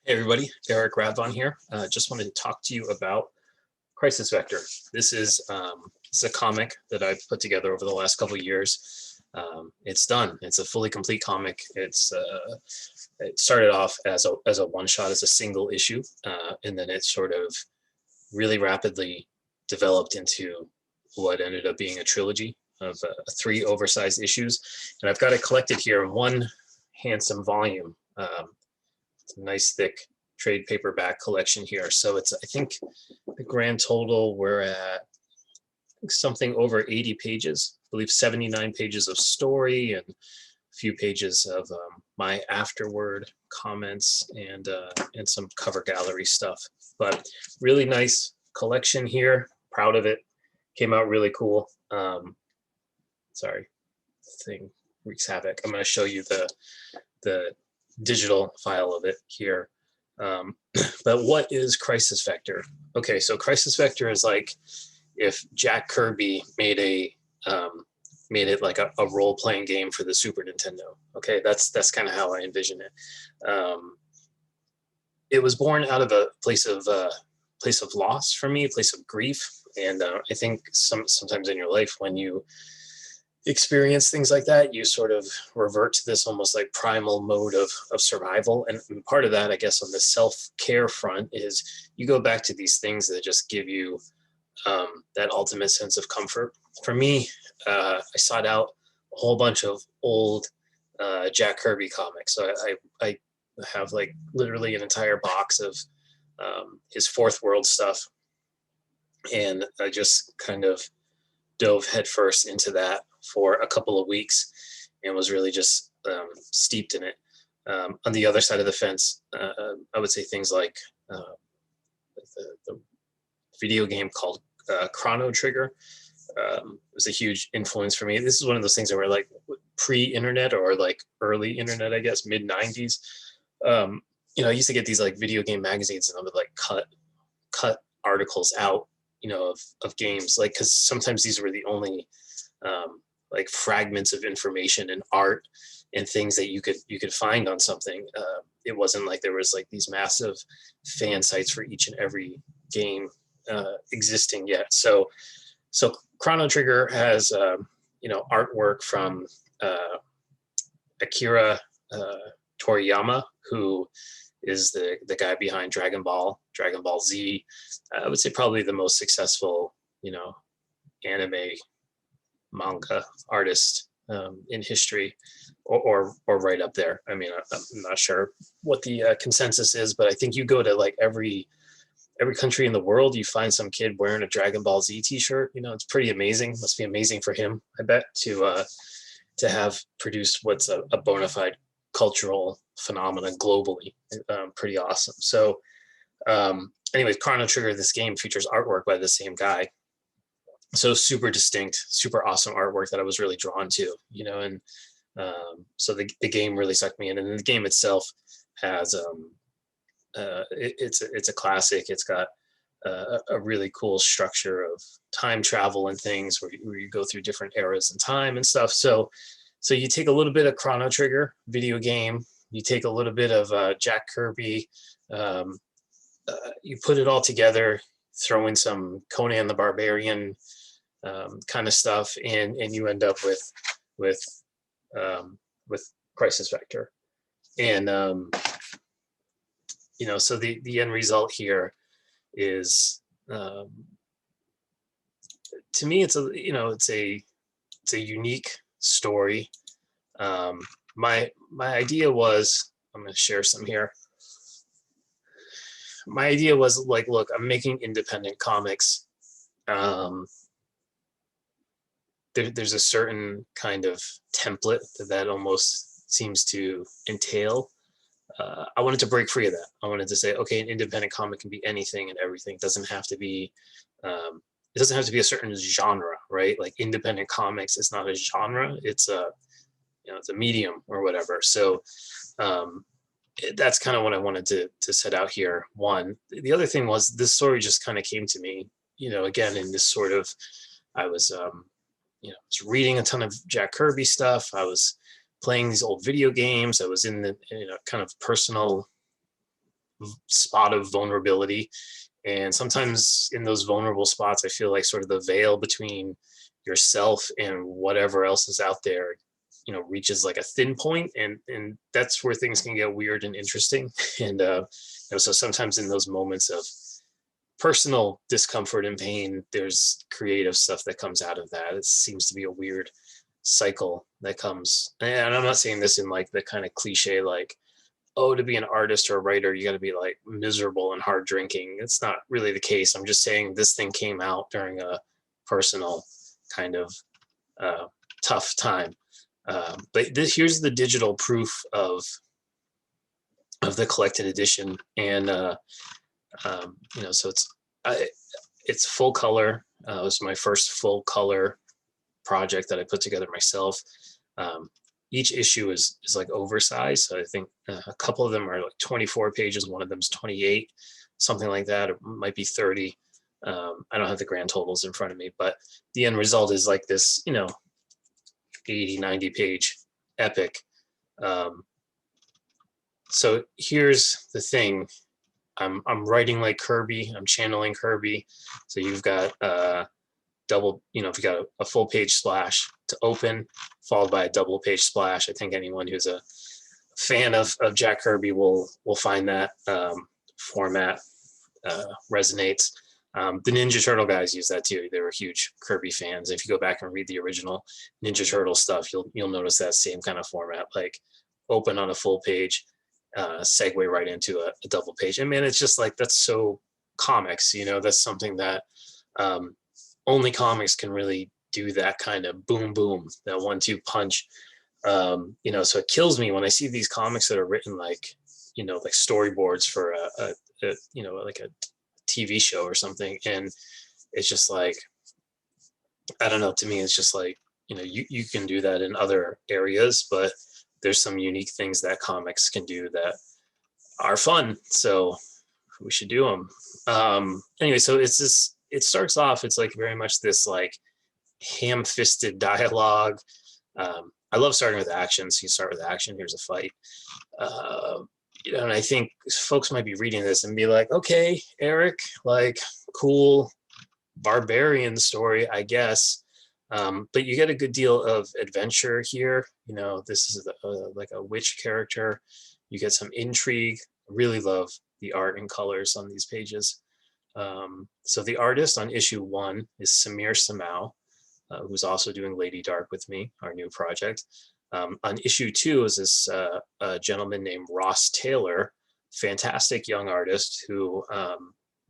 Hey everybody, Eric Radvon here. Just wanted to talk to you about Crisis Vector. It's a comic that I've put together over the last couple of years. It's done. It's a fully complete comic. It started off as a one shot, as a single issue, and then it sort of really rapidly developed into what ended up being a trilogy of three oversized issues. And I've got it collected here in one handsome volume. It's a nice thick trade paperback collection here. So I think the grand total, we're at something over 80 pages, I believe 79 pages of story and a few pages of my afterward comments and some cover gallery stuff. But really nice collection here. Proud of it. Came out really cool. Sorry, thing wreaks havoc. I'm going to show you the digital file of it here. But what is Crisis Vector? Okay, so Crisis Vector is like if Jack Kirby made it like a role-playing game for the Super Nintendo. Okay, that's kind of how I envision it. It was born out of a place of loss for me, a place of grief, and I think sometimes in your life when you experience things like that, you sort of revert to this almost like primal mode of survival. And part of that, I guess, on the self-care front is you go back to these things that just give you that ultimate sense of comfort. For me, I sought out a whole bunch of old Jack Kirby comics. So I have like literally an entire box of his Fourth World stuff. And I just kind of dove headfirst into that for a couple of weeks and was really just steeped in it. On the other side of the fence, I would say things like the video game called Chrono Trigger was a huge influence for me. This is one of those things that were like pre-internet or like early internet, I guess, mid-90s. I used to get these like video game magazines and I would like cut articles out, of games, like, because sometimes these were the only like fragments of information and art and things that you could find on something. It wasn't like there was like these massive fan sites for each and every game existing yet. So Chrono Trigger has artwork from Akira Toriyama, who is the guy behind Dragon Ball Z. I would say probably the most successful, anime manga artist in history, or right up there. I mean, I'm not sure what the consensus is, but I think you go to like every country in the world, you find some kid wearing a Dragon Ball Z t-shirt. It's pretty amazing. Must be amazing for him, I bet, to have produced what's a bona fide cultural phenomenon globally. Pretty awesome. So anyways, Chrono Trigger, this game features artwork by the same guy. So super distinct, super awesome artwork that I was really drawn to, and so the game really sucked me in. And then the game itself has it's a classic. It's got a really cool structure of time travel and things where you go through different eras in time and stuff. So you take a little bit of Chrono Trigger video game, you take a little bit of Jack Kirby, you put it all together, throw in some Conan the Barbarian kind of stuff, and you end up with Crisis Vector. And so the end result here is, to me, it's a unique story. My idea was, I'm going to share some here. My idea was like, look, I'm making independent comics. There's a certain kind of template that almost seems to entail. I wanted to break free of that. I wanted to say, okay, an independent comic can be anything and everything. It doesn't have to be a certain genre, right? Like independent comics is not a genre. It's a medium or whatever. So that's kind of what I wanted to set out here. One. The other thing was this story just kind of came to me, again, in this sort of, I was reading a ton of Jack Kirby stuff. I was playing these old video games. I was in the kind of personal spot of vulnerability. And sometimes in those vulnerable spots, I feel like sort of the veil between yourself and whatever else is out there, reaches like a thin point, and that's where things can get weird and interesting. And so sometimes in those moments of personal discomfort and pain, there's creative stuff that comes out of that. It seems to be a weird cycle that comes, and I'm not saying this in like the kind of cliche like, oh, to be an artist or a writer, you got to be like miserable and hard drinking. It's not really the case. I'm just saying this thing came out during a personal kind of tough time. But here's the digital proof of the collected edition, and so it's full color. It was my first full color project that I put together myself. Each issue is like oversized. So I think a couple of them are like 24 pages. One of them is 28, something like that. It might be 30. I don't have the grand totals in front of me, but the end result is like this, 80, 90 page epic. So here's the thing. I'm writing like Kirby. I'm channeling Kirby. So you've got double, if you got a full page splash to open, followed by a double page splash. I think anyone who's a fan of Jack Kirby will find that format resonates. The Ninja Turtle guys use that too. They were huge Kirby fans. If you go back and read the original Ninja Turtle stuff, you'll notice that same kind of format, like open on a full page, segue right into a double page. And man, it's just like, that's so comics, that's something that only comics can really do, that kind of boom, boom, that 1-2 punch. So it kills me when I see these comics that are written like, like storyboards for like a TV show or something. And it's just like, I don't know, to me, it's just like, you can do that in other areas, but there's some unique things that comics can do that are fun. So we should do them. Anyway, so it's this, it starts off, it's like very much this like ham-fisted dialogue. I love starting with action. So you start with action, here's a fight. And I think folks might be reading this and be like, okay, Eric, like cool barbarian story, I guess. But you get a good deal of adventure here. This is like a witch character. You get some intrigue. I really love the art and colors on these pages. So the artist on issue 1 is Samir Samau, who's also doing Lady Dark with me, our new project. On issue 2 is this gentleman named Ross Taylor, fantastic young artist who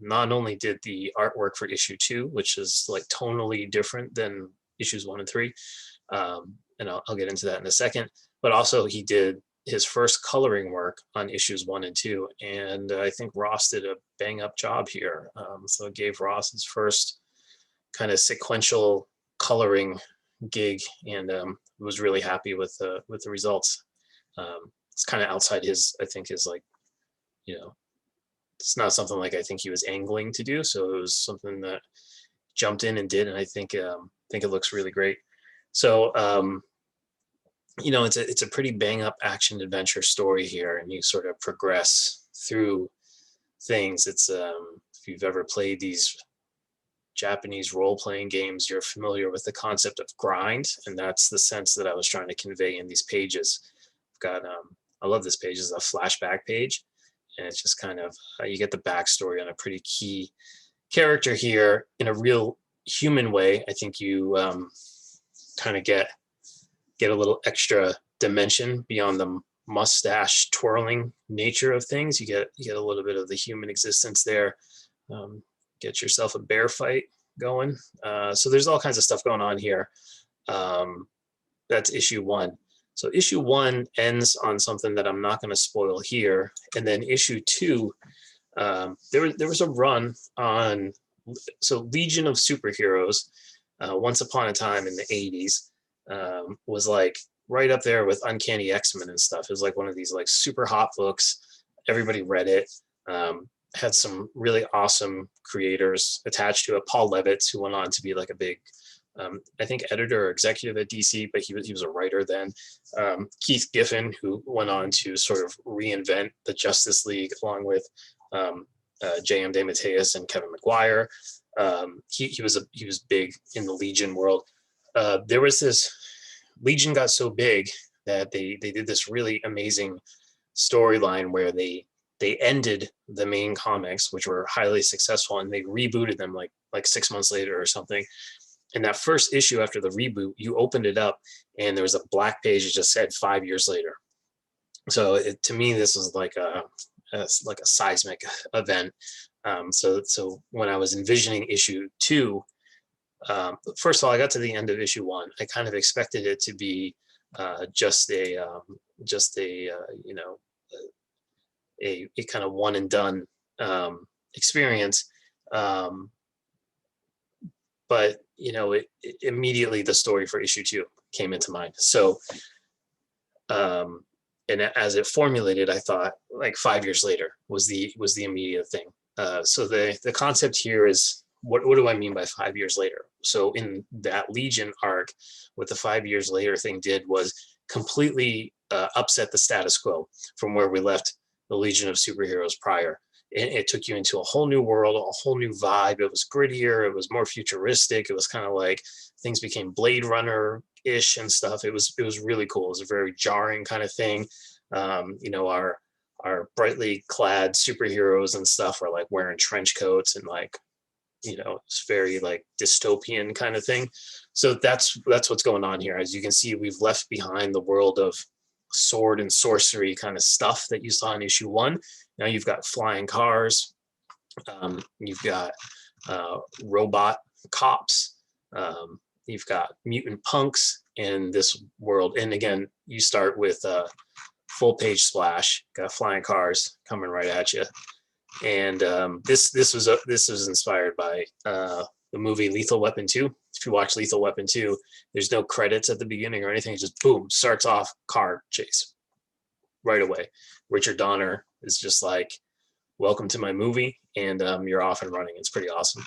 not only did the artwork for issue 2, which is like tonally different than issues 1 and 3, and I'll get into that in a second, but also he did his first coloring work on issues 1 and 2, and I think Ross did a bang up job here. So it gave Ross his first kind of sequential coloring gig, and was really happy with the results. It's kind of outside his, I think, his like, it's not something like I think he was angling to do, so it was something that jumped in and did, and I think it looks really great. So it's a pretty bang up action adventure story here, and you sort of progress through things. It's if you've ever played these Japanese role-playing games, you're familiar with the concept of grind, and that's the sense that I was trying to convey in these pages. I've got I love this page. It's a flashback page, and it's just kind of you get the backstory on a pretty key character here in a real human way. I think you kind of get a little extra dimension beyond the mustache twirling nature of things. You get a little bit of the human existence there. Get yourself a bear fight going. So there's all kinds of stuff going on here. That's issue 1. So issue 1 ends on something that I'm not going to spoil here. And then issue 2, there was a run on, so Legion of Superheroes, once upon a time in the 80s, was like right up there with Uncanny X-Men and stuff. It was like one of these like super hot books. Everybody read it. Had some really awesome creators attached to it. Paul Levitz, who went on to be like a big I think editor or executive at DC, but he was a writer then. Keith Giffen, who went on to sort of reinvent the Justice League along with J.M. DeMatteis and Kevin McGuire. He was big in the Legion world. There was this Legion got so big that they did this really amazing storyline where they ended the main comics, which were highly successful, and they rebooted them like 6 months later or something. And that first issue after the reboot, you opened it up and there was a black page that just said 5 years later. So to me, this was like a seismic event. So when I was envisioning issue 2, first of all, I got to the end of issue 1. I kind of expected it to be just a kind of one and done experience. But immediately the story for issue 2 came into mind. So, and as it formulated, I thought like 5 years later was the immediate thing. So the concept here is, what do I mean by 5 years later? So in that Legion arc, what the 5 years later thing did was completely upset the status quo from where we left the Legion of Superheroes prior. It took you into a whole new world, a whole new vibe. It was grittier. It was more futuristic. It was kind of like things became Blade Runner-ish and stuff. It was really cool. It was a very jarring kind of thing. Our brightly clad superheroes and stuff are like wearing trench coats and like, it's very like dystopian kind of thing. So that's what's going on here. As you can see, we've left behind the world of sword and sorcery kind of stuff that you saw in issue 1. Now you've got flying cars, you've got robot cops, you've got mutant punks in this world. And again, you start with a full page splash, got flying cars coming right at you. And this was inspired by the movie Lethal Weapon 2. If you watch Lethal Weapon 2, there's no credits at the beginning or anything. It just boom, starts off car chase right away. Richard Donner is just like, welcome to my movie, and you're off and running. It's pretty awesome.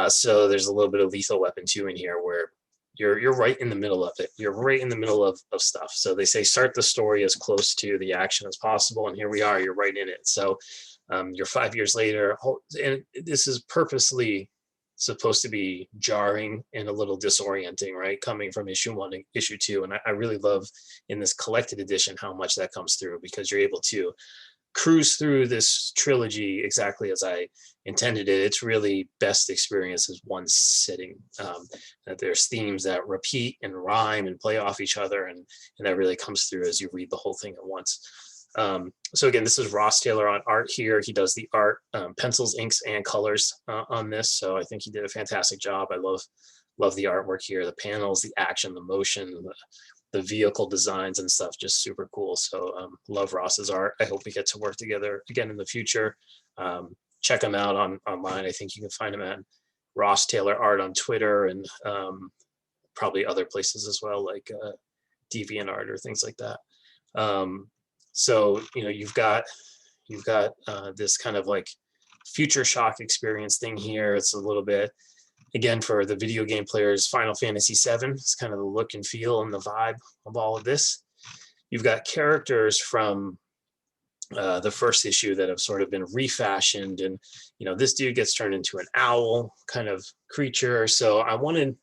So there's a little bit of Lethal Weapon 2 in here where you're right in the middle of it. You're right in the middle of stuff. So they say start the story as close to the action as possible, and here we are. You're right in it. So you're 5 years later, and this is purposely supposed to be jarring and a little disorienting, right? Coming from issue 1 and issue 2. And I really love in this collected edition how much that comes through, because you're able to cruise through this trilogy exactly as I intended it. It's really best experience as one sitting. That there's themes that repeat and rhyme and play off each other, and that really comes through as you read the whole thing at once. So again, this is Ross Taylor on art here. He does the art, pencils, inks, and colors on this. So I think he did a fantastic job. I love the artwork here, the panels, the action, the motion, the vehicle designs and stuff, just super cool. So love Ross's art. I hope we get to work together again in the future. Check him out online. I think you can find him at Ross Taylor Art on Twitter, and probably other places as well, like DeviantArt or things like that. So you've got this kind of like future shock experience thing here. It's a little bit, again, for the video game players, Final Fantasy VII. It's kind of the look and feel and the vibe of all of this. You've got characters from the first issue that have sort of been refashioned, and this dude gets turned into an owl kind of creature. So I wanted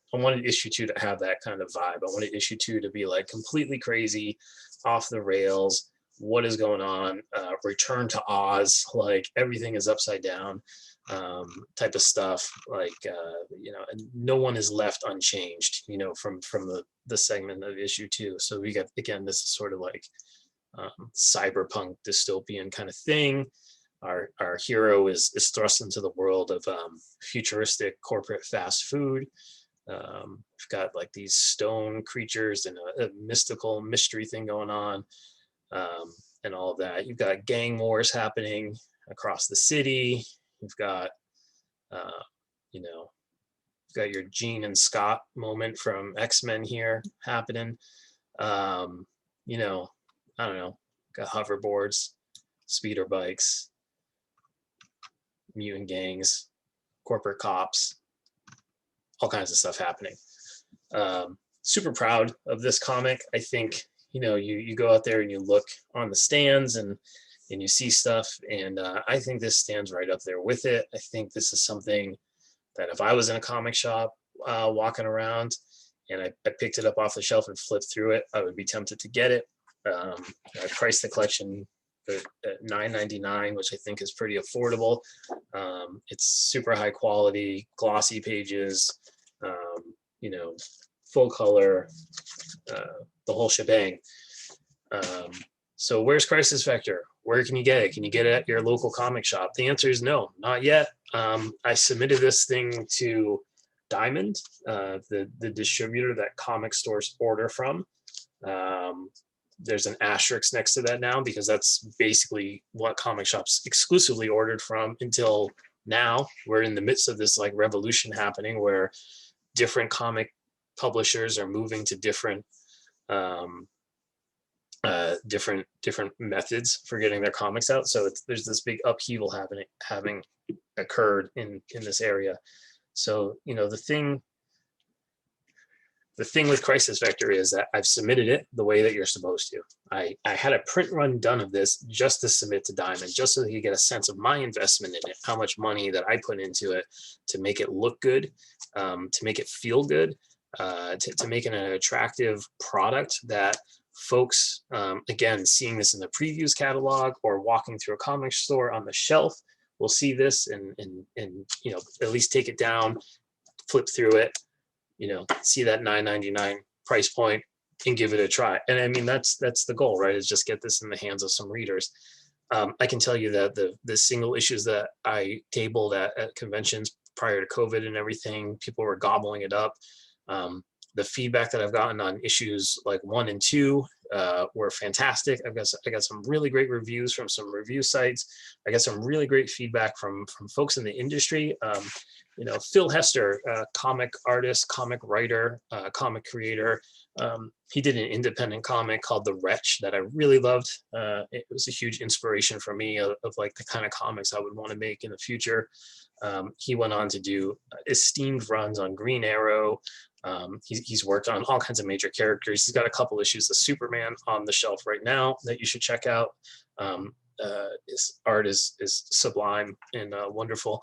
issue 2 to have that kind of vibe. I wanted issue 2 to be like completely crazy, off the rails. What is going on? Return to Oz, like everything is upside down, type of stuff. Like no one is left unchanged, from the segment of issue 2. So we got, again, this is sort of like cyberpunk dystopian kind of thing. Our hero is thrust into the world of futuristic corporate fast food. We've got like these stone creatures and a mystical mystery thing going on. And all of that. You've got gang wars happening across the city. You've got, you've got your Jean and Scott moment from X-Men here happening. I don't know, got hoverboards, speeder bikes, mutant gangs, corporate cops, all kinds of stuff happening. Super proud of this comic. I think, you go out there and you look on the stands and you see stuff, and I think this stands right up there with it. I think this is something that if I was in a comic shop walking around and I picked it up off the shelf and flipped through it, I would be tempted to get it. I priced the collection at $9.99, which I think is pretty affordable. It's super high quality, glossy pages, full color, the whole shebang. So where's Crisis Vector? Where can you get it? Can you get it at your local comic shop? The answer is no, not yet. I submitted this thing to Diamond, the distributor that comic stores order from. There's an asterisk next to that now because that's basically what comic shops exclusively ordered from until now. We're in the midst of this like revolution happening where different comic publishers are moving to different methods for getting their comics out. So there's this big upheaval having occurred in this area. So the thing with Crisis Vector is that I've submitted it the way that you're supposed to. I had a print run done of this just to submit to Diamond, just so that you get a sense of my investment in it, how much money that I put into it to make it look good, to make it feel good, to make it an attractive product that folks, again, seeing this in the previews catalog or walking through a comic store on the shelf, will see this and at least take it down, flip through it, see that $9.99 price point and give it a try. And I mean, that's the goal, right? Is just get this in the hands of some readers. I can tell you that the single issues that I tabled at conventions prior to COVID and everything, people were gobbling it up. The feedback that I've gotten on issues like 1 and 2 were fantastic. I got some really great reviews from some review sites. I got some really great feedback from folks in the industry. Phil Hester, comic artist, comic writer, comic creator. He did an independent comic called The Wretch that I really loved. It was a huge inspiration for me of like the kind of comics I would want to make in the future. He went on to do esteemed runs on Green Arrow. He's worked on all kinds of major characters. He's got a couple issues of Superman on the shelf right now that you should check out. His art is sublime and wonderful.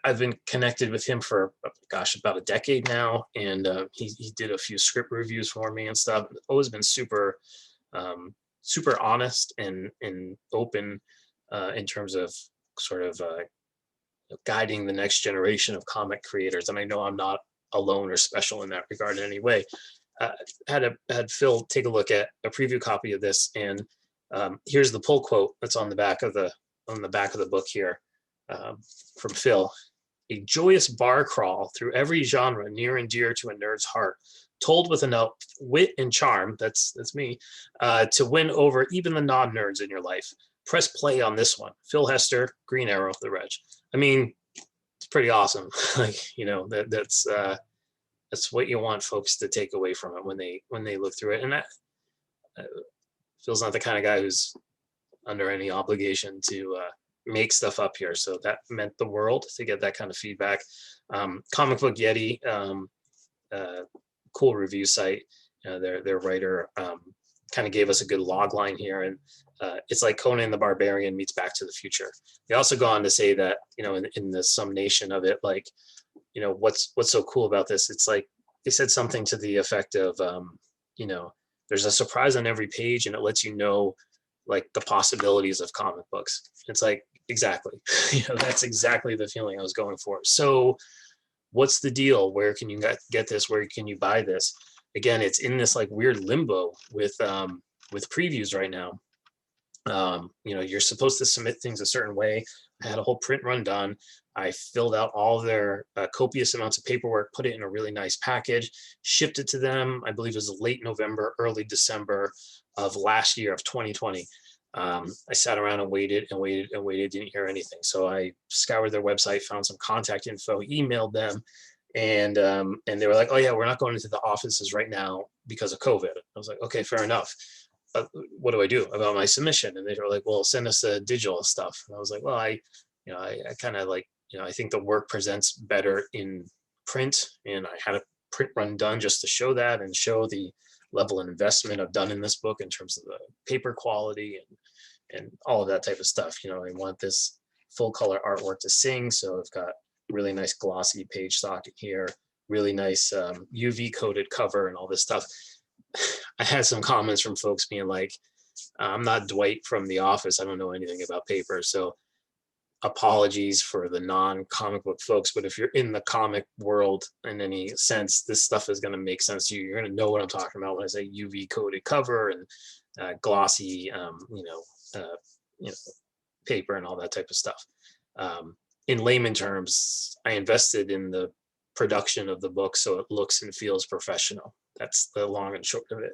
I've been connected with him for, about a decade now, and he did a few script reviews for me and stuff. Always been super honest and open in terms of sort of guiding the next generation of comic creators. And I know I'm not alone or special in that regard in any way. Had Phil take a look at a preview copy of this, and here's the pull quote that's on the back of the book here. From Phil: a joyous bar crawl through every genre near and dear to a nerd's heart, told with enough wit and charm, that's me, to win over even the non-nerds in your life. Press play on this one. Phil Hester, Green Arrow, The Wretch. I mean, it's pretty awesome. That's what you want folks to take away from it when they look through it. And that Phil's not the kind of guy who's under any obligation to make stuff up here, so that meant the world to get that kind of feedback. Comic Book Yeti, cool review site. Their writer kind of gave us a good log line here, and it's like Conan the Barbarian meets Back to the Future. They also go on to say that in the summation of it, like what's so cool about this, it's like they said something to the effect of there's a surprise on every page, and it lets you know like the possibilities of comic books. It's like, exactly, that's exactly the feeling I was going for. So what's the deal? Where can you get this? Where can you buy this? Again, it's in this like weird limbo with previews right now. You're supposed to submit things a certain way. I had a whole print run done. I filled out all of their copious amounts of paperwork, put it in a really nice package, shipped it to them. I believe it was late November, early December of last year, of 2020. I sat around and waited, didn't hear anything. So I scoured their website, found some contact info, emailed them, and they were like, oh yeah, we're not going into the offices right now because of COVID. I was like, okay, fair enough. What do I do about my submission? And they were like, well, send us the digital stuff. And I was like, well, I kind of like, I think the work presents better in print, and I had a print run done just to show that and show the level of investment I've done in this book in terms of the paper quality and all of that type of stuff. You know, I want this full color artwork to sing, so I've got really nice glossy page stock in here, really nice UV coated cover and all this stuff. I had some comments from folks being like, I'm not Dwight from The Office, I don't know anything about paper. So apologies for the non-comic book folks, but if you're in the comic world in any sense, this stuff is going to make sense to you. You're going to know what I'm talking about when I say UV coated cover and glossy, paper and all that type of stuff. In layman terms, I invested in the production of the book so it looks and feels professional. That's the long and short of it.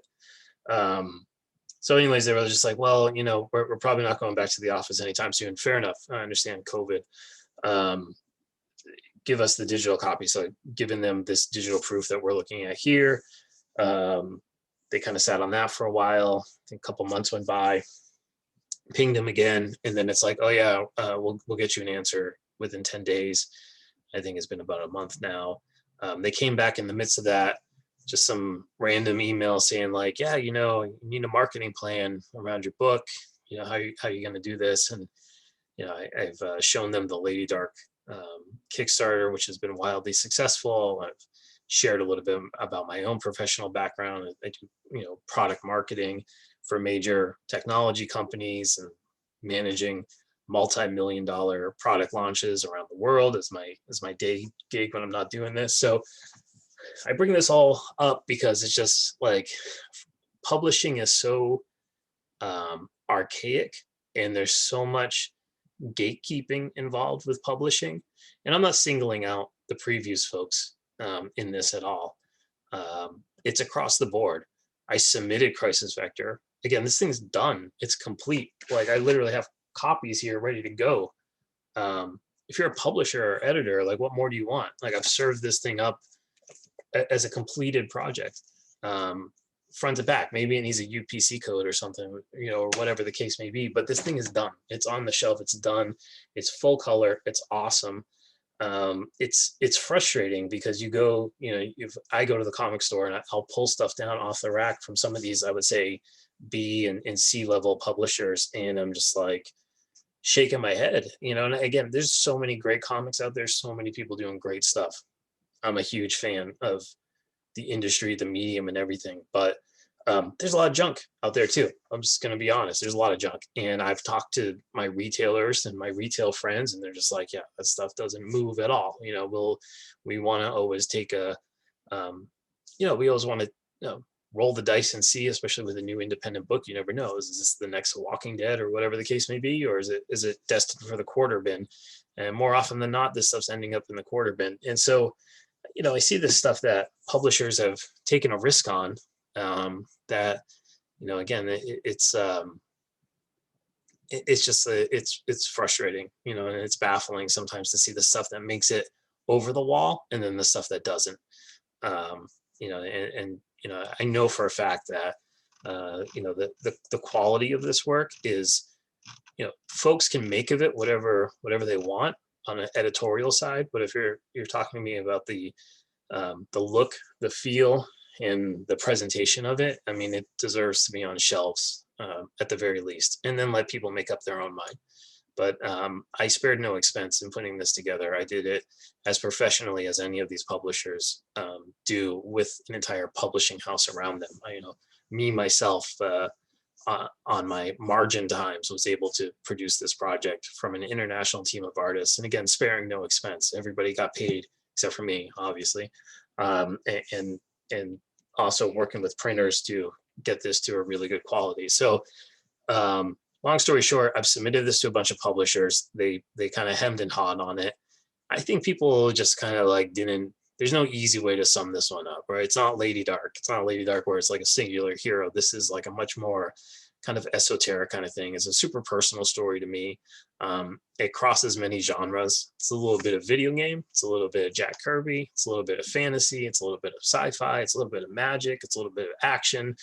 So anyways, they were just like, well, you know, we're probably not going back to the office anytime soon. Fair enough. I understand COVID. Give us the digital copy. So giving them this digital proof that we're looking at here. They kind of sat on that for a while. I think a couple months went by, pinged them again. And then it's like, oh yeah, we'll get you an answer within 10 days. I think it's been about a month now. They came back in the midst of that, just some random email saying like, yeah, you know, you need a marketing plan around your book. You know, how are you going to do this? And, you know, I've shown them the Lady Dark Kickstarter, which has been wildly successful. I've shared a little bit about my own professional background. I do, you know, product marketing for major technology companies and managing multi-million-dollar product launches around the world as my day gig when I'm not doing this. So I bring this all up because it's just like publishing is so archaic, and there's so much gatekeeping involved with publishing. And I'm not singling out the previews folks in this at all. It's across the board. I submitted Crisis Vector. Again, this thing's done. It's complete. Like I literally have copies here ready to go. If you're a publisher or editor, like what more do you want? Like I've served this thing up as a completed project, front to back. Maybe it needs a UPC code or something, you know, or whatever the case may be, but this thing is done. It's on the shelf, it's done, it's full color, it's awesome. It's frustrating because you go, you know, if I go to the comic store and I'll pull stuff down off the rack from some of these, I would say B and C level publishers, and I'm just like shaking my head, you know. And again, there's so many great comics out there, so many people doing great stuff. I'm a huge fan of the industry, the medium and everything, but there's a lot of junk out there too. I'm just going to be honest. There's a lot of junk. And I've talked to my retailers and my retail friends, and they're just like, yeah, that stuff doesn't move at all. You know, we want to always take a, you know, we always want to, you know, roll the dice and see, especially with a new independent book. You never know. Is this the next Walking Dead or whatever the case may be? Or is it destined for the quarter bin? And more often than not, this stuff's ending up in the quarter bin. And so, you know, I see this stuff that publishers have taken a risk on, that, you know, again, it's just, it's frustrating, you know, and it's baffling sometimes to see the stuff that makes it over the wall and then the stuff that doesn't, you know, and, you know, I know for a fact that, you know, the quality of this work is, you know, folks can make of it whatever they want on an editorial side, but if you're talking to me about the look, the feel, and the presentation of it, I mean, it deserves to be on shelves at the very least, and then let people make up their own mind. But I spared no expense in putting this together. I did it as professionally as any of these publishers do, with an entire publishing house around them. You know, me myself, on my margin times, was able to produce this project from an international team of artists, and again, sparing no expense. Everybody got paid except for me, obviously, and also working with printers to get this to a really good quality. So long story short, I've submitted this to a bunch of publishers. They kind of hemmed and hawed on it. I think people just kind of like there's no easy way to sum this one up, right? It's not Lady Dark. It's not Lady Dark where it's like a singular hero. This is like a much more kind of esoteric kind of thing. It's a super personal story to me. It crosses many genres. It's a little bit of video game. It's a little bit of Jack Kirby. It's a little bit of fantasy. It's a little bit of sci-fi. It's a little bit of magic. It's a little bit of action.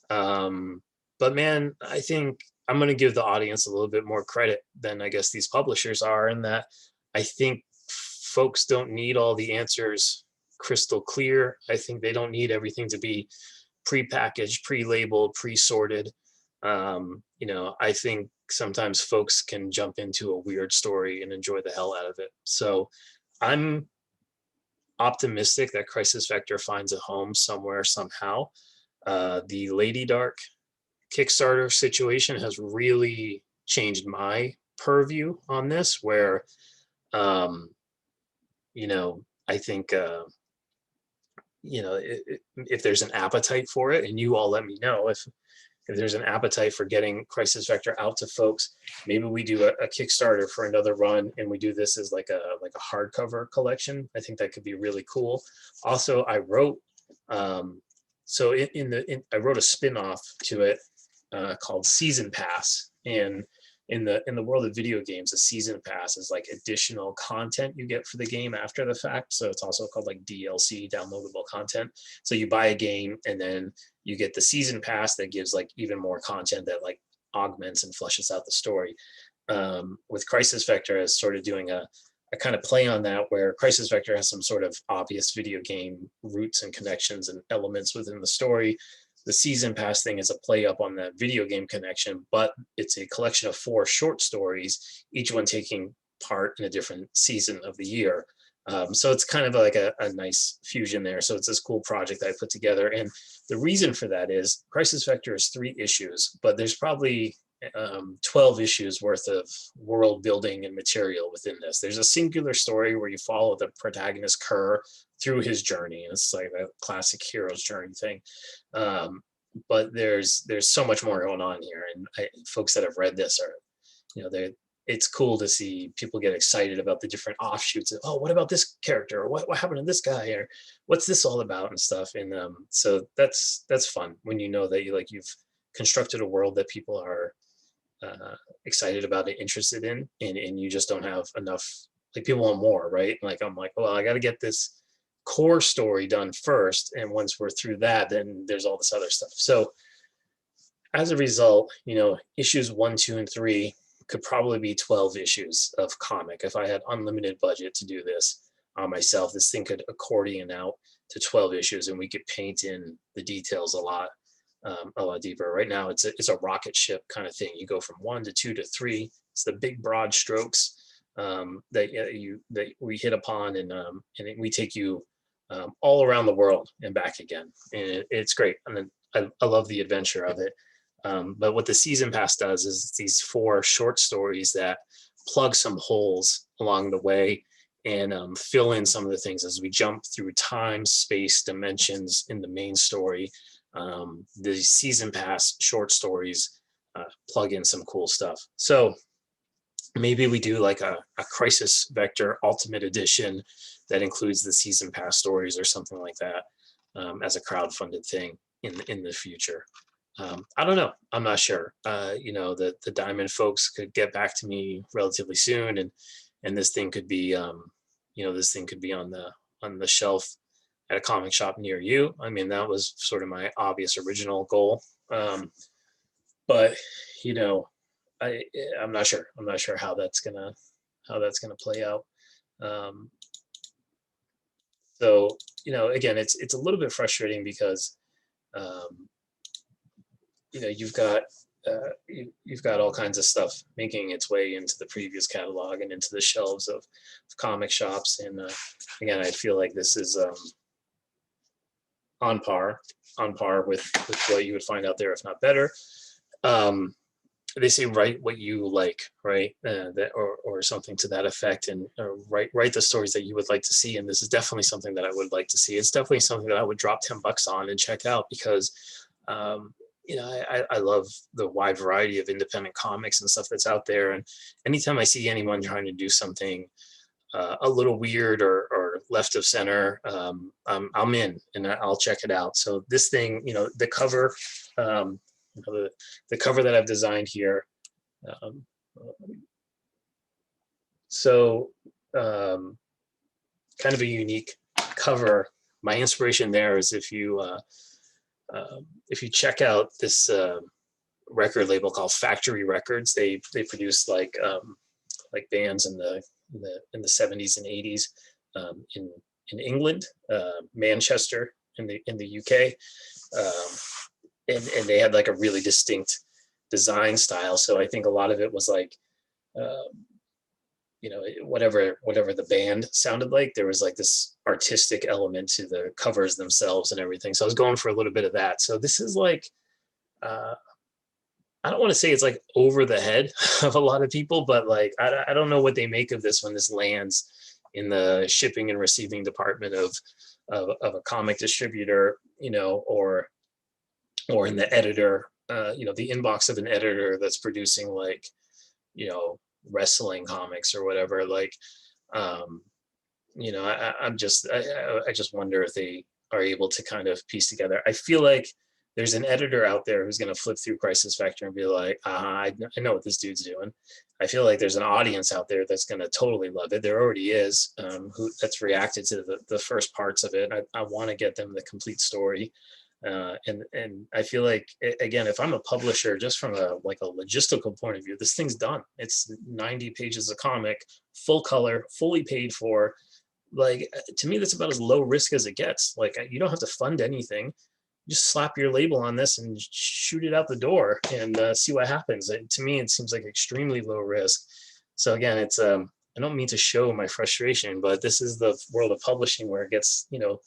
But man, I think I'm going to give the audience a little bit more credit than I guess these publishers are, in that I think folks don't need all the answers crystal clear. I think they don't need everything to be pre-packaged, pre-labeled, pre-sorted. You know, I think sometimes folks can jump into a weird story and enjoy the hell out of it. So I'm optimistic that Crisis Vector finds a home somewhere, somehow. The Lady Dark Kickstarter situation has really changed my purview on this, where, um, you know, I think, you know, if there's an appetite for it, and you all let me know if there's an appetite for getting Crisis Vector out to folks, maybe we do a Kickstarter for another run, and we do this as like a hardcover collection. I think that could be really cool. Also, I wrote so I wrote a spin-off to it called Season Pass, and in the world of video games, a season pass is like additional content you get for the game after the fact. So it's also called like DLC, downloadable content. So you buy a game and then you get the season pass that gives like even more content that like augments and fleshes out the story. With Crisis Vector as sort of doing a kind of play on that, where Crisis Vector has some sort of obvious video game roots and connections and elements within the story. The season pass thing is a play up on that video game connection, but it's a collection of 4 short stories, each one taking part in a different season of the year. So it's kind of like a nice fusion there. So it's this cool project that I put together. And the reason for that is Crisis Vector is 3 issues, but there's probably 12 issues worth of world building and material within this. There's a singular story where you follow the protagonist Kerr through his journey, and it's like a classic hero's journey thing. But there's so much more going on here, and folks that have read this are, you know, it's cool to see people get excited about the different offshoots of, oh, what about this character, or what happened to this guy, or what's this all about and stuff. And so that's fun when you know that you've constructed a world that people are excited about and interested in, and you just don't have enough, like, people want more, right? Like, I'm like, well, I got to get this core story done first, and once we're through that, then there's all this other stuff. So as a result, you know, issues 1, 2, and 3 could probably be 12 issues of comic. If I had unlimited budget to do this myself, this thing could accordion out to 12 issues, and we could paint in the details a lot deeper. Right now, it's a rocket ship kind of thing. You go from 1 to 2 to 3. It's the big broad strokes that we hit upon, and we take you all around the world and back again. And it's great. I mean, I love the adventure of it. But what the season pass does is these 4 short stories that plug some holes along the way and fill in some of the things as we jump through time, space, dimensions in the main story. The season pass short stories plug in some cool stuff. So maybe we do like a Crisis Vector Ultimate Edition that includes the season pass stories or something like that as a crowdfunded thing in the future. I don't know. I'm not sure. You know, the Diamond folks could get back to me relatively soon, and this thing could be, you know, this thing could be on the shelf at a comic shop near you. I mean, that was sort of my obvious original goal. But you know, I'm not sure. I'm not sure how that's gonna play out. So, you know, again, it's a little bit frustrating because you know, you've got all kinds of stuff making its way into the previous catalog and into the shelves of comic shops. And again, I feel like this is on par with what you would find out there, if not better. They say write what you like, right? That or something to that effect, and write the stories that you would like to see. And this is definitely something that I would like to see. It's definitely something that I would drop $10 on and check out, because you know, I love the wide variety of independent comics and stuff that's out there. And anytime I see anyone trying to do something a little weird or left of center, I'm in, and I'll check it out. So this thing, you know, the cover, the cover that I've designed here. Kind of a unique cover. My inspiration there is if you check out this record label called Factory Records, they produce like bands in the 70s and 80s in in England, Manchester in the UK, and they had like a really distinct design style. So I think a lot of it was like, you know, whatever the band sounded like, there was like this artistic element to the covers themselves and everything. So I was going for a little bit of that. So this is like, I don't want to say it's like over the head of a lot of people, but like, I don't know what they make of this when this lands in the shipping and receiving department of a comic distributor, you know, or in the editor, you know, the inbox of an editor that's producing like, you know, wrestling comics or whatever. Like, you know, I just wonder if they are able to kind of piece together. I feel like there's an editor out there who's going to flip through Crisis Vector and be like, I know what this dude's doing. I feel like there's an audience out there that's going to totally love it. There already is, that's reacted to the first parts of it. I want to get them the complete story. And I feel like, again, if I'm a publisher, just from a logistical point of view, this thing's done. It's 90 pages of comic, full color, fully paid for. Like, to me, that's about as low risk as it gets. Like, you don't have to fund anything. Just slap your label on this and shoot it out the door and see what happens. To me, it seems like extremely low risk. So again, it's I don't mean to show my frustration, but this is the world of publishing where it gets, you know,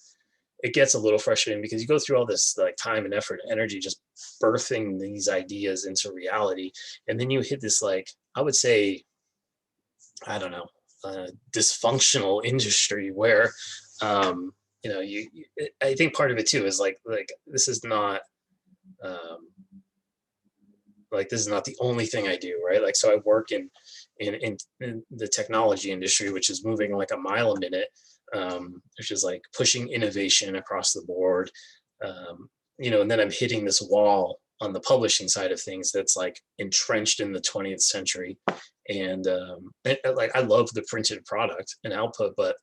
it gets a little frustrating because you go through all this like time and effort and energy just birthing these ideas into reality, and then you hit this, like, I would say, I don't know, dysfunctional industry where you know, I think part of it too is like this is not this is not the only thing I do, right? Like, so I work in the technology industry, which is moving like a mile a minute, which is like pushing innovation across the board, you know, and then I'm hitting this wall on the publishing side of things that's like entrenched in the 20th century. And like, I love the printed product and output, but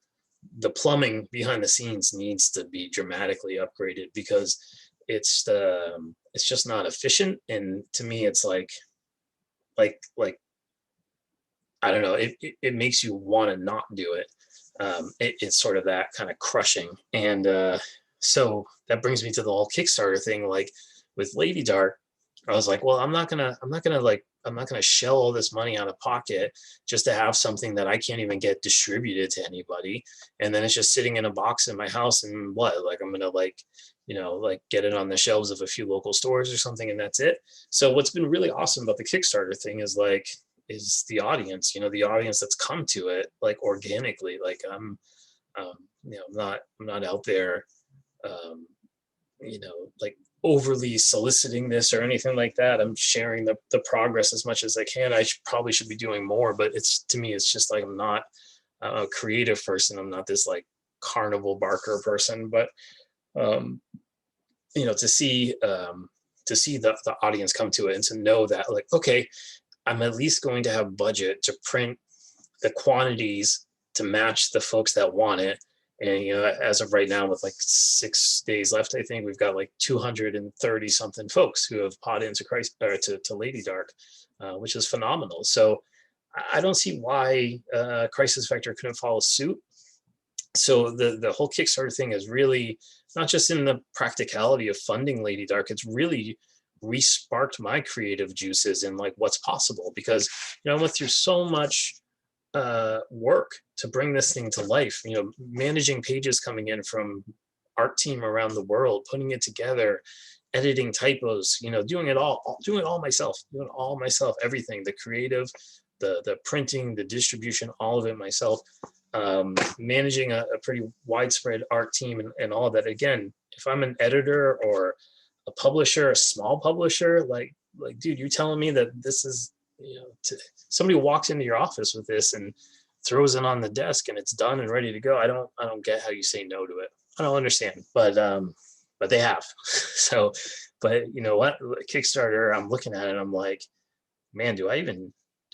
the plumbing behind the scenes needs to be dramatically upgraded because it's just not efficient. And to me, it's like I don't know, it makes you want to not do it. It's sort of that kind of crushing. And so that brings me to the whole Kickstarter thing. Like with Lady Dark, I was like, well, I'm not gonna shell all this money out of pocket just to have something that I can't even get distributed to anybody, and then it's just sitting in a box in my house. And what, like, I'm gonna, like, you know, like, get it on the shelves of a few local stores or something, and that's it. So what's been really awesome about the Kickstarter thing is the audience. You know, the audience that's come to it like organically. Like, you know, I'm not out there, you know, like overly soliciting this or anything like that. I'm sharing the progress as much as I can. Probably should be doing more, but to me, it's just like, I'm not a creative person. I'm not this like carnival barker person, but you know, to see the audience come to it and to know that, like, okay, I'm at least going to have budget to print the quantities to match the folks that want it. And, you know, as of right now, with like 6 days left, I think we've got like 230 something folks who have podded into to Lady Dark, which is phenomenal. So I don't see why Crisis Vector couldn't follow suit. So the whole Kickstarter thing is really not just in the practicality of funding Lady Dark. It's really re-sparked my creative juices and like what's possible, because, you know, I went through so much work to bring this thing to life, you know, managing pages coming in from art team around the world, putting it together, editing typos, you know, doing it all myself, everything, the creative, the printing, the distribution, all of it myself, managing a pretty widespread art team and all of that. Again, if I'm an editor or a publisher, a small publisher, like dude, you're telling me that this is, you know, somebody walks into your office with this and throws it on the desk and it's done and ready to go. I don't get how you say no to it. I don't understand, but they have. So, but you know what, Kickstarter, I'm looking at it, I'm like, man, do I even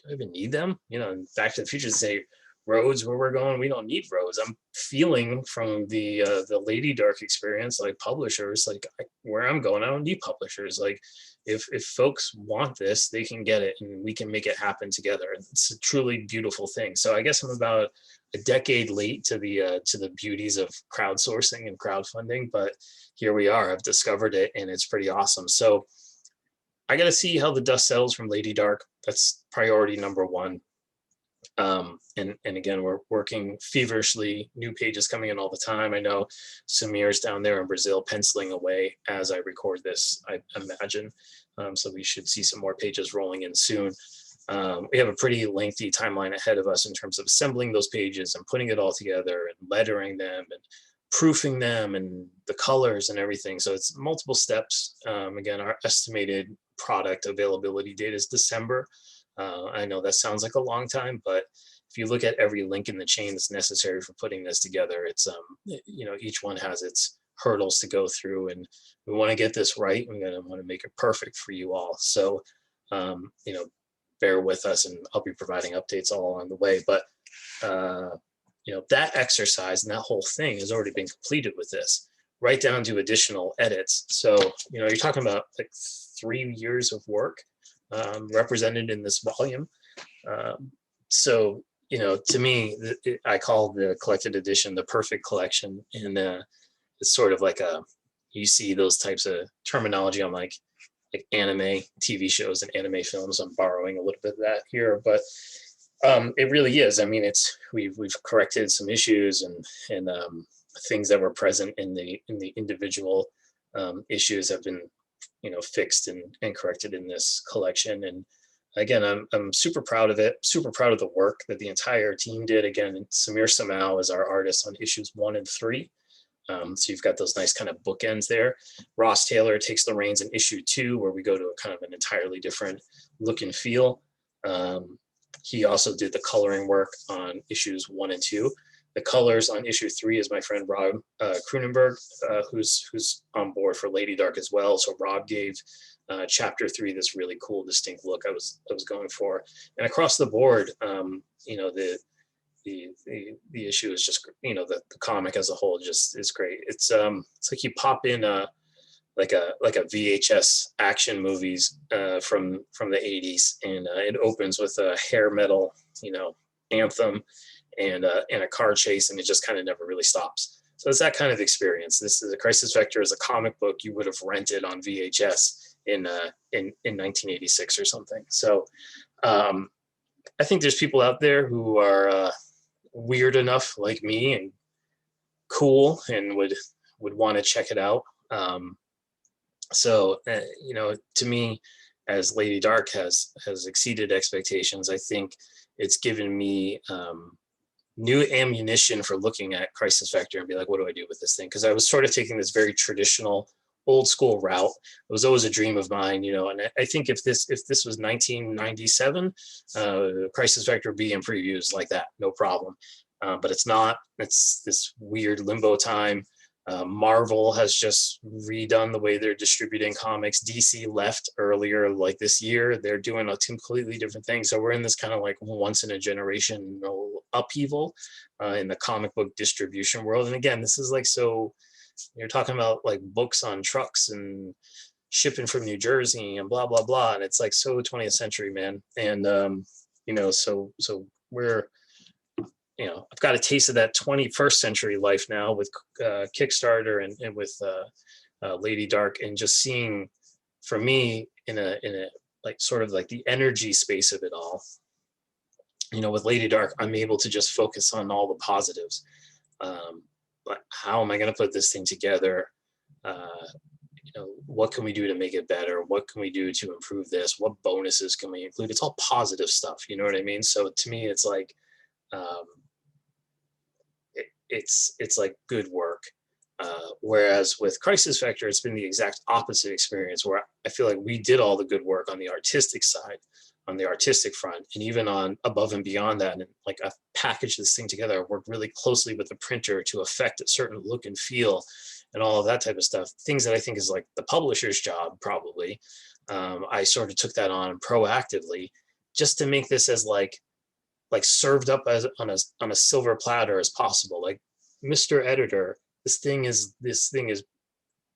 need them? You know, Back to the Future say, roads where we're going. We don't need roads. I'm feeling from the Lady Dark experience, like publishers, like where I'm going, I don't need publishers. Like if folks want this, they can get it, and we can make it happen together. It's a truly beautiful thing. So I guess I'm about a decade late to the beauties of crowdsourcing and crowdfunding, but here we are. I've discovered it, and it's pretty awesome. So I got to see how the dust settles from Lady Dark. That's priority number one. And again, we're working feverishly, new pages coming in all the time. I know Samir's down there in Brazil penciling away as I record this, I imagine. So we should see some more pages rolling in soon. We have a pretty lengthy timeline ahead of us in terms of assembling those pages and putting it all together and lettering them and proofing them and the colors and everything. So it's multiple steps. Again, our estimated product availability date is December. I know that sounds like a long time, but if you look at every link in the chain that's necessary for putting this together, it's each one has its hurdles to go through, and we want to get this right. We're going to want to make it perfect for you all. So, bear with us, and I'll be providing updates all along the way. But that exercise and that whole thing has already been completed with this, right down to additional edits. So, you're talking about like 3 years of work represented in this volume. So, to me, I call the collected edition the perfect collection. And it's sort of like you see those types of terminology on like anime TV shows and anime films. I'm borrowing a little bit of that here, but it really is. I mean, we've corrected some issues and things that were present in the individual issues have been fixed and corrected in this collection. And again, I'm super proud of it, super proud of the work that the entire team did. Again, Samir Samau is our artist on issues 1 and 3. So you've got those nice kind of bookends there. Ross Taylor takes the reins in issue 2, where we go to a kind of an entirely different look and feel. He also did the coloring work on issues 1 and 2. The colors on issue 3 is my friend Rob Kroonenberg, who's on board for Lady Dark as well. So Rob gave chapter 3 this really cool, distinct look I was going for. And across the board, the issue is just, the comic as a whole just is great. It's like you pop in like a VHS action movies from the 80s, and it opens with a hair metal, anthem and a car chase, and it just kind of never really stops. So it's that kind of experience. This is a Crisis Vector is a comic book you would have rented on VHS in 1986 or something. So I think there's people out there who are weird enough like me and cool and would want to check it out. So to me, as Lady Dark has exceeded expectations, I think it's given me new ammunition for looking at Crisis Vector and be like, what do I do with this thing? Because I was sort of taking this very traditional, old school route. It was always a dream of mine, and I think if this was 1997, Crisis Vector would be in previews like that, no problem. But it's not. It's this weird limbo time. Marvel has just redone the way they're distributing comics. DC left earlier, like this year. They're doing a completely different thing. So we're in this kind of like once in a generation upheaval in the comic book distribution world. And again, this is like, so you're talking about like books on trucks and shipping from New Jersey and blah, blah, blah. And it's like so 20th century, man. And, so we're, I've got a taste of that 21st century life now with Kickstarter and with Lady Dark, and just seeing, for me, in a like sort of like the energy space of it all. With Lady Dark, I'm able to just focus on all the positives. But how am I going to put this thing together? What can we do to make it better? What can we do to improve this? What bonuses can we include? It's all positive stuff. You know what I mean? So to me, it's like, it's like good work. Whereas with Crisis Vector, it's been the exact opposite experience, where I feel like we did all the good work on the artistic side, on the artistic front, and even on above and beyond that. And like I've packaged this thing together. I worked really closely with the printer to affect a certain look and feel and all of that type of stuff. Things that I think is like the publisher's job, probably. I sort of took that on proactively just to make this as like like served up as on a silver platter as possible. Like, Mr. Editor, this thing is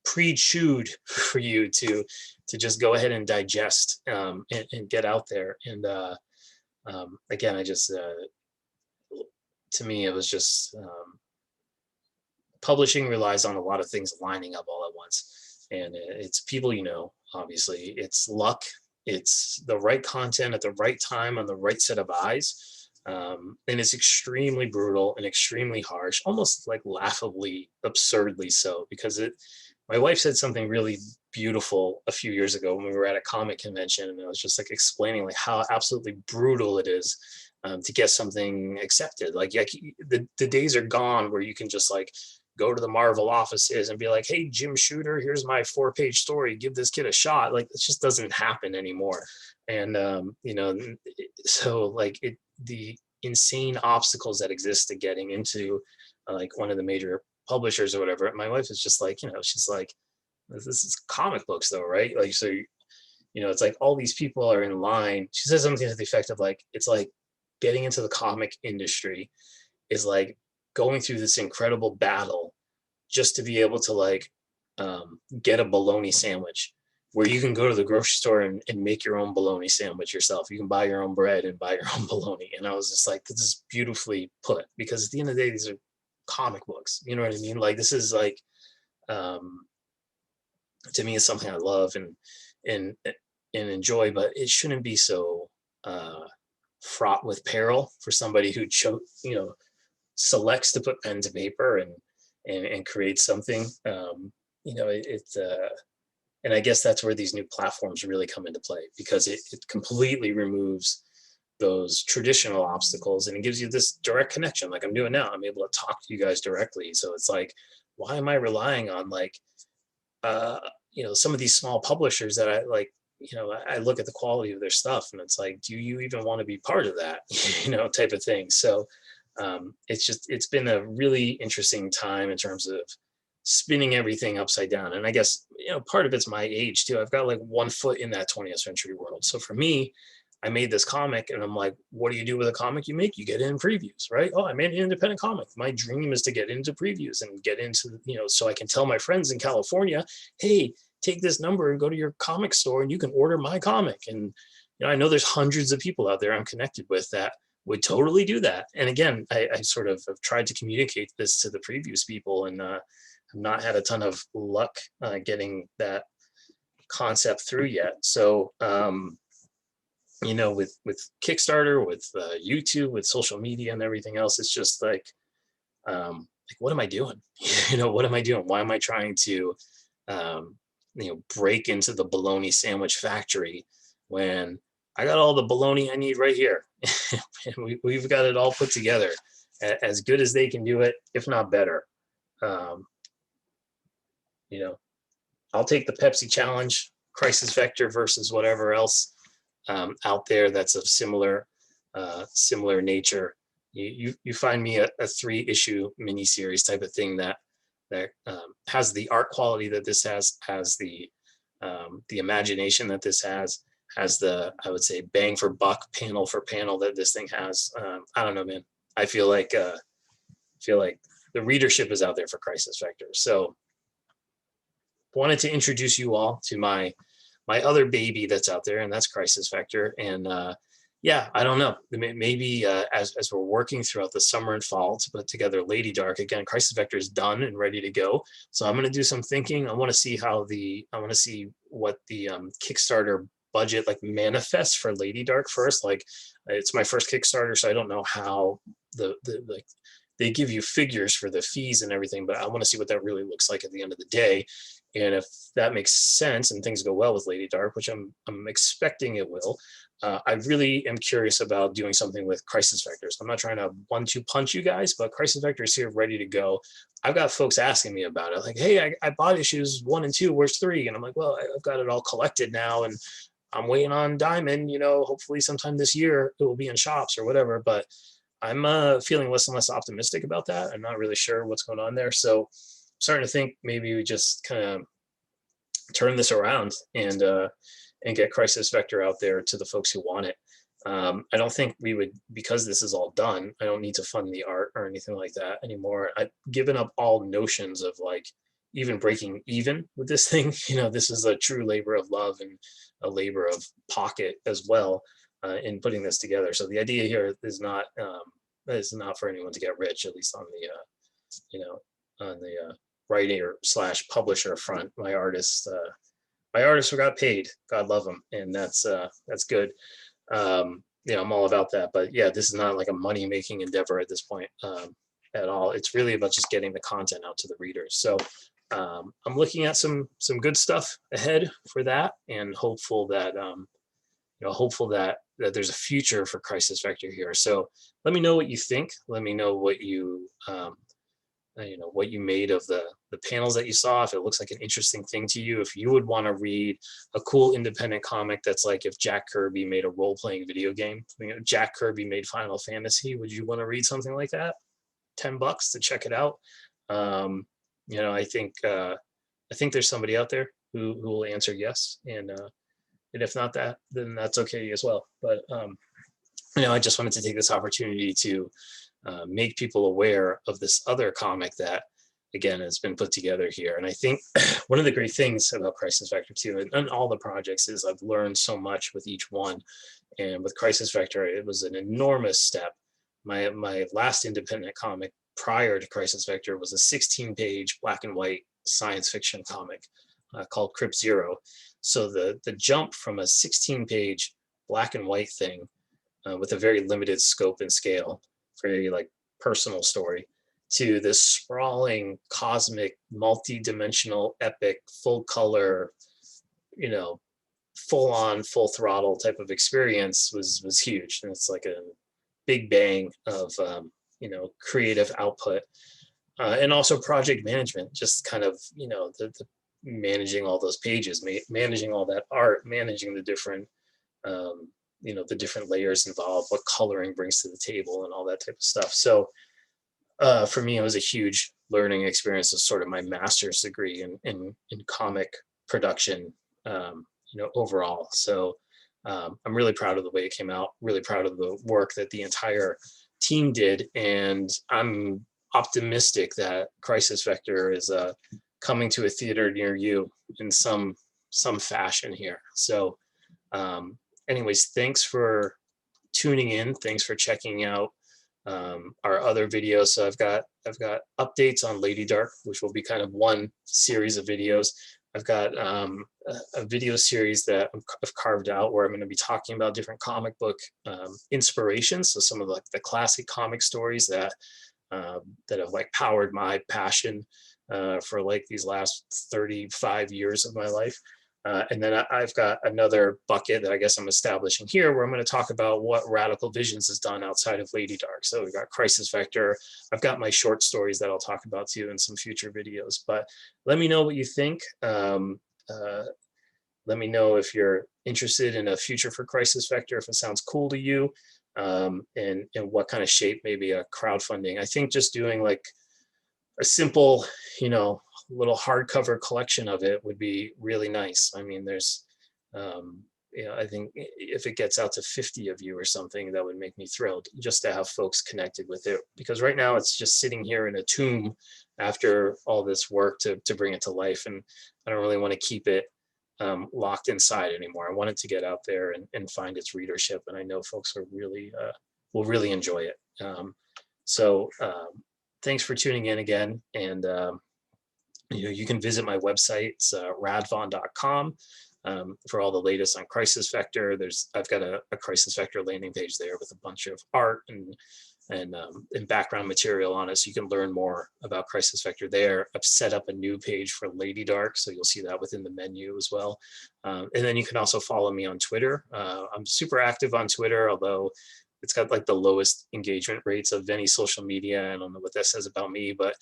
pre-chewed for you to just go ahead and digest, and get out there. And again, I just to me, it was just publishing relies on a lot of things lining up all at once, and it's people, obviously, it's luck, it's the right content at the right time on the right set of eyes, and it's extremely brutal and extremely harsh, almost like laughably absurdly so, because my wife said something really beautiful a few years ago when we were at a comic convention, and I was just like explaining like how absolutely brutal it is, to get something accepted. Like, the days are gone where you can just like go to the Marvel offices and be like, hey, Jim Shooter, here's my 4-page story, give this kid a shot. Like, it just doesn't happen anymore. And so like the insane obstacles that exist to getting into like one of the major publishers or whatever. My wife is just like, she's like, this is comic books though, right? Like, so it's like all these people are in line. She says something to the effect of like, it's like getting into the comic industry is like going through this incredible battle just to be able to like get a bologna sandwich, where you can go to the grocery store and make your own bologna sandwich yourself. You can buy your own bread and buy your own bologna. And I was just like, this is beautifully put, because at the end of the day, these are comic books. You know what I mean? Like, this is like, to me, it's something I love and enjoy, but it shouldn't be so fraught with peril for somebody who selects to put pen to paper and create something. And I guess that's where these new platforms really come into play, because it completely removes those traditional obstacles and it gives you this direct connection like I'm doing now. I'm able to talk to you guys directly. So it's like, why am I relying on like some of these small publishers that I like, I look at the quality of their stuff and it's like, do you even want to be part of that, type of thing. So it's been a really interesting time in terms of spinning everything upside down. And I guess, part of it's my age too. I've got like one foot in that 20th century world. So for me, I made this comic and I'm like, what do you do with a comic you make? You get it in previews, right? Oh, I made an independent comic. My dream is to get into previews and get into, so I can tell my friends in California, hey, take this number and go to your comic store and you can order my comic. And, I know there's hundreds of people out there I'm connected with that would totally do that. And again, I sort of have tried to communicate this to the previews people and have not had a ton of luck getting that concept through yet. So, with Kickstarter, with YouTube, with social media and everything else, it's just like what am I doing? What am I doing? Why am I trying to, break into the bologna sandwich factory when I got all the bologna I need right here? We've got it all put together as good as they can do it, if not better. I'll take the Pepsi challenge, Crisis Vector versus whatever else out there that's of similar nature. You find me a 3-issue miniseries type of thing that has the art quality that this has the imagination that this has the, I would say, bang for buck, panel for panel that this thing has. I don't know, man. I feel like the readership is out there for Crisis Vector. So wanted to introduce you all to my other baby that's out there, and that's Crisis Vector. And I don't know, maybe as we're working throughout the summer and fall to put together Lady Dark, again, Crisis Vector is done and ready to go. So I'm going to do some thinking. I want to see what the Kickstarter budget like manifests for Lady Dark first. Like, it's my first Kickstarter, so I don't know how like they give you figures for the fees and everything, but I want to see what that really looks like at the end of the day. And if that makes sense and things go well with Lady Dark, which I'm expecting it will, I really am curious about doing something with Crisis Vectors. I'm not trying to 1-2 punch you guys, but Crisis Vector is here ready to go. I've got folks asking me about it. Like, hey, I bought issues 1 and 2, where's 3? And I'm like, well, I've got it all collected now and I'm waiting on Diamond, hopefully sometime this year it will be in shops or whatever. But I'm feeling less and less optimistic about that. I'm not really sure what's going on there. So I'm starting to think maybe we just kind of turn this around and get Crisis Vector out there to the folks who want it. I don't think we would, because this is all done, I don't need to fund the art or anything like that anymore. I've given up all notions of like even breaking even with this thing. This is a true labor of love and a labor of pocket as well, in putting this together. So the idea here is not for anyone to get rich, at least on the writer slash publisher front. My artists who got paid, God love them, and that's good. I'm all about that. But yeah, this is not like a money making endeavor at this point, at all. It's really about just getting the content out to the readers. So I'm looking at some good stuff ahead for that, and hopeful that that there's a future for Crisis Vector here. So let me know what you think. Let me know what what you made of the panels that you saw, if it looks like an interesting thing to you, if you would want to read a cool independent comic that's like if Jack Kirby made a role-playing video game. Jack Kirby made Final Fantasy. Would you want to read something like that? $10 to check it out. I think there's somebody out there who will answer yes, and if not that, then that's okay as well. But I just wanted to take this opportunity to make people aware of this other comic that, again, has been put together here. And I think one of the great things about Crisis Vector 2 and all the projects is I've learned so much with each one. And with Crisis Vector, it was an enormous step. My last independent comic prior to Crisis Vector was a 16-page black and white science fiction comic called Crypt Zero. So the jump from a 16-page black and white thing with a very limited scope and scale, very like personal story, to this sprawling, cosmic, multi-dimensional, epic, full color, full on, full throttle type of experience was huge. And it's like a big bang of creative output, and also project management, just kind of the managing all those pages, managing all that art, managing the different the different layers involved, what coloring brings to the table, and all that type of stuff. So for me, it was a huge learning experience. Of sort of my master's degree in comic production, overall. So I'm really proud of the way it came out, really proud of the work that the entire team did, and I'm optimistic that Crisis Vector is coming to a theater near you in some fashion here. So anyways, thanks for tuning in. Thanks for checking out our other videos. So I've got updates on Lady Dark, which will be kind of one series of videos. I've got a video series that I've carved out where I'm going to be talking about different comic book inspirations. So some of the classic comic stories that have like powered my passion for like these last 35 years of my life. And then I've got another bucket that I guess I'm establishing here where I'm going to talk about what Radical Visions has done outside of Lady Dark. So we've got Crisis Vector. I've got my short stories that I'll talk about too in some future videos. But let me know what you think. Let me know if you're interested in a future for Crisis Vector, if it sounds cool to you, and what kind of shape, maybe a crowdfunding. I think just doing like a simple, little hardcover collection of it would be really nice. I mean, there's, I think if it gets out to 50 of you or something, that would make me thrilled, just to have folks connected with it. Because right now it's just sitting here in a tomb after all this work to bring it to life. And I don't really want to keep it locked inside anymore. I want it to get out there and find its readership. And I know folks are really, will really enjoy it. So thanks for tuning in again. And, you can visit my website. It's radvon.com for all the latest on Crisis Vector. I've got a Crisis Vector landing page there with a bunch of art and background material on it, so you can learn more about Crisis Vector there. I've set up a new page for Lady Dark, so you'll see that within the menu as well. And then you can also follow me on Twitter. I'm super active on Twitter, although it's got like the lowest engagement rates of any social media. I don't know what that says about me, but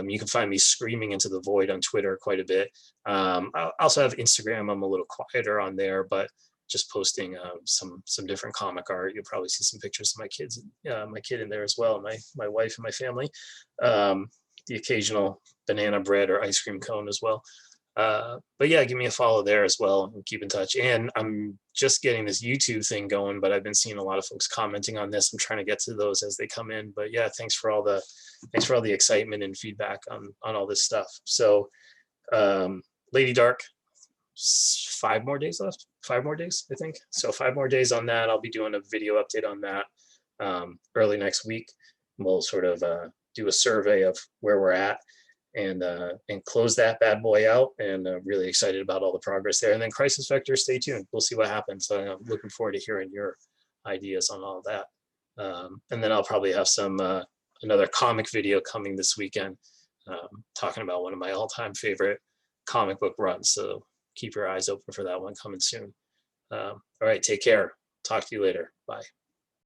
you can find me screaming into the void on Twitter quite a bit. I also have Instagram. I'm a little quieter on there, but just posting some different comic art. You'll probably see some pictures of my kids, my kid in there as well, my wife and my family. The occasional banana bread or ice cream cone as well. But yeah, give me a follow there as well and keep in touch. And I'm just getting this YouTube thing going, but I've been seeing a lot of folks commenting on this. I'm trying to get to those as they come in. But yeah, thanks for all the excitement and feedback on all this stuff. So Lady Dark, 5 more days left. 5 more days, I think. So 5 more days on that. I'll be doing a video update on that early next week. We'll sort of do a survey of where we're at and close that bad boy out. And really excited about all the progress there. And then Crisis Vector, stay tuned. We'll see what happens. I'm looking forward to hearing your ideas on all that. And then I'll probably have some another comic video coming this weekend, talking about one of my all-time favorite comic book runs. So keep your eyes open for that one coming soon. All right, take care. Talk to you later. Bye.